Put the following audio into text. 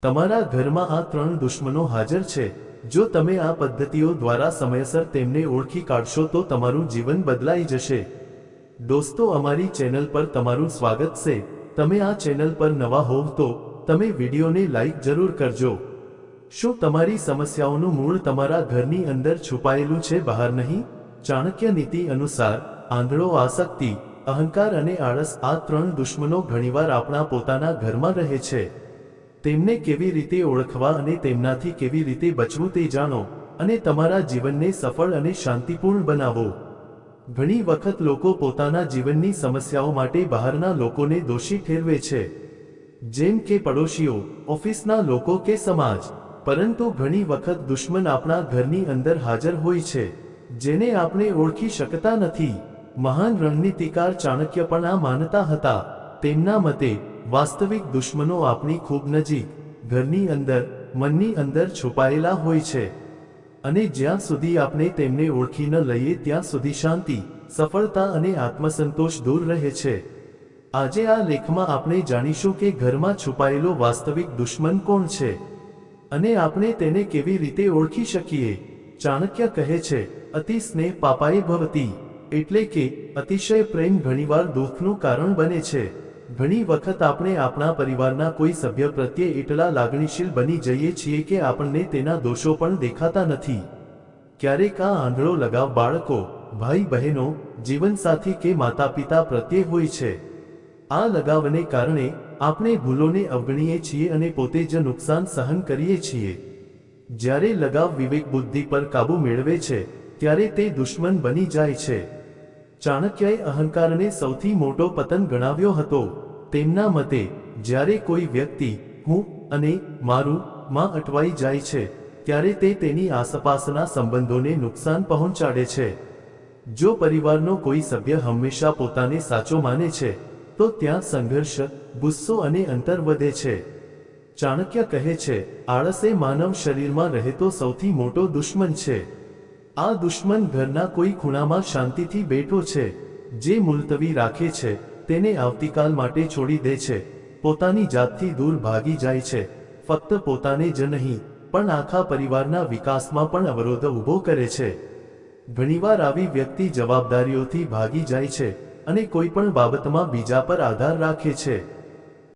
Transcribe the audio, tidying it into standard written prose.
તમારા ઘરમાં આ 3 દુશ્મનો હાજર છે। જો તમે આ પદ્ધતિઓ દ્વારા સમયસર તેમને ઓળખી કાઢશો તો તમારું જીવન બદલાઈ જશે। દોસ્તો, અમારી ચેનલ પર તમારું સ્વાગત છે। તમે આ ચેનલ પર નવા હોવ તો તમે વિડીયોને લાઈક જરૂર કરજો। શું તમારી સમસ્યાઓનું મૂળ તમારા ઘરની અંદર છુપાયેલું છે, બહાર નહીં? ચાણક્ય નીતિ અનુસાર આંધળો આસક્તિ, અહંકાર અને આળસ આ 3 દુશ્મનો ઘણીવાર આપણા પોતાના ઘરમાં રહે છે। તેમને કેવી રીતે ઓળખવા અને તેમનાથી કેવી રીતે બચવું તે જાણો અને તમારા જીવનને સફળ અને શાંતિપૂર્ણ બનાવો। ઘણી વખત લોકો પોતાના જીવનની સમસ્યાઓ માટે બહારના લોકોને દોષી ઠેરવે છે, જેમ કે પડોશીઓ, ઓફિસના લોકો કે સમાજ, પરંતુ ઘણી વખત દુશ્મન આપણા ઘરની અંદર હાજર હોય છે, જેને આપણે ઓળખી શકતા નથી। મહાન રણનીતિકાર ચાણક્ય પણ આ માનતા હતા। તેમના મતે વાસ્તવિક દુશ્મનો આપણી ખૂબ નજીક, ઘરની અંદર, મનની અંદર છુપાયેલા હોય છે, અને જ્યાં સુધી આપણે તેમને ઓળખી ન લઈએ ત્યાં સુધી શાંતિ, સફળતા અને આત્મસંતોષ દૂર રહે છે। આજે આ લેખમાં આપણે જાણીશું કે ઘરમાં છુપાયેલો વાસ્તવિક દુશ્મન કોણ છે અને આપણે તેને કેવી રીતે ઓળખી શકીએ। ચાણક્ય કહે છે, અતિ સ્નેહ પાપાય ભવતી, એટલે કે અતિશય પ્રેમ ઘણીવાર દુઃખનું કારણ બને છે। ઘણી વખત આપણે આપણા પરિવારના કોઈ સભ્ય પ્રત્યે એટલા લાગણીશીલ બની જઈએ છીએ કે આપણને તેના દોષો પણ દેખાતા નથી। ક્યારેક આ આંધળો લગાવ બાળકો, ભાઈ બહેનો, જીવનસાથી કે માતા પિતા પ્રત્યે હોય છે। આ લગાવને કારણે આપણે ભૂલોને અવગણીએ છીએ અને પોતે જ નુકસાન સહન કરીએ છીએ। જ્યારે લગાવ વિવેક બુદ્ધિ પર કાબૂ મેળવે છે ત્યારે તે દુશ્મન બની જાય છે। ચાણક્યએ અહંકારને સૌથી મોટો પતન ગણાવ્યો હતો। તેમના મતે જ્યારે કોઈ વ્યક્તિ હું અને મારું માં અટવાઈ જાય છે ત્યારે તે તેની આસપાસના સંબંધોને નુકસાન પહોંચાડે છે। જો પરિવારનો કોઈ સભ્ય હંમેશા પોતાને સાચો માને છે તો ત્યાં સંઘર્ષ, ગુસ્સો અને અંતર વધે છે। ચાણક્ય કહે છે, આળસ એ માનવ શરીરમાં રહેતો સૌથી મોટો દુશ્મન છે। આ દુશ્મન ઘરના કોઈ ખૂણામાં શાંતિથી બેઠો છે, જે મુલતવી રાખે છે, તેને આવતીકાલ માટે છોડી દે છે, પોતાની જાતથી દૂર ભાગી જાય છે, ફક્ત પોતાને જ નહીં પણ આખા પરિવારના વિકાસમાં પણ અવરોધ ઊભો કરે છે। ઘણીવાર આવી વ્યક્તિ જવાબદારીઓથી ભાગી જાય છે અને કોઈ પણ બાબતમાં બીજા પર આધાર રાખે છે।